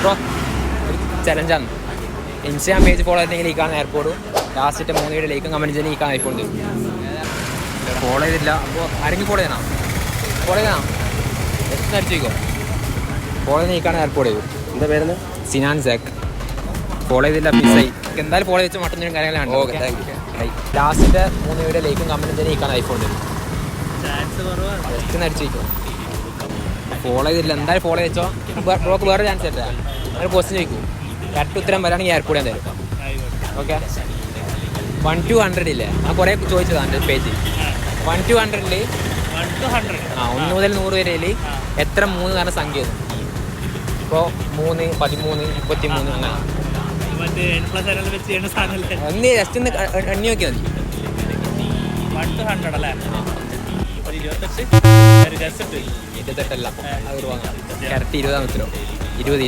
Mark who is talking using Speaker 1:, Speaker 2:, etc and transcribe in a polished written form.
Speaker 1: Bro ഒരു ചലഞ്ചാണ്. Instagram page follow ചെയ്തെങ്കിൽ ഈ കാണുന്ന എയർപോർട്ടും ലാസ്റ്റ് 3 വീഡിയോ ലൈക്കും കമൻറ്റ് ചെയ്യുന്ന ഈ കാണുന്ന ഐഫോൺ തരും. ഫോളോ ചെയ്തില്ല അപ്പോൾ ആരെങ്കിലും ഫോളോ ചെയ്യണം. ഫോളോ ചെയ്യണം ജസ്റ്റ് അടിച്ചേക്കോ. ഫോളോ ചെയ്യുന്ന ഈ കാണുന്ന എയർപോർട്ട് ചെയ്തു.
Speaker 2: എന്താ പേരെന്ന്?
Speaker 1: സിനാൻ സാക്ക്. ഫോളോ ചെയ്തില്ല മിസ്സായി. എന്തായാലും ഫോളോ ചെയ്ത് മറ്റൊന്നും കാര്യങ്ങളാണ്.
Speaker 2: Okay, thank you.
Speaker 1: ലാസ്റ്റിൻ്റെ 3 വീഡിയോ ലൈക്കും കമൻറ്റ് ചെയ്യുന്ന ഈ കാണുന്ന ഐഫോൺ തരും. ജസ്റ്റ് അടിച്ചേക്കോ. ഫോളോ ചെയ്തില്ല എന്തായാലും ഫോളോ ചെയ്തോ. ബ്രോക്ക് വേറെ ചാൻസ് തരാം. അങ്ങനെ ക്വസ്റ്റ്യൻ ചോദിക്കും. കറക്റ്റ് ഉത്തരം വരാണെങ്കിൽ എയർപോർട്ട് ഞാൻ തരും. ഓക്കെ 1 to 100 ഇല്ലേ? ഞാൻ കുറേ ചോദിച്ചതാണ് എൻ്റെ പേജ്. 1 to 100 1 മുതൽ 100 വരെയിൽ എത്ര 3 കാരണം സംഖ്യ? ഇപ്പോൾ 3, 13, 23 അങ്ങനെ. ഒന്ന് ജസ്റ്റ് ഒന്ന് എണ്ണി നോക്കിയാൽ മതി. 28 കറക്റ്റ് 20 ഉത്തരം. 20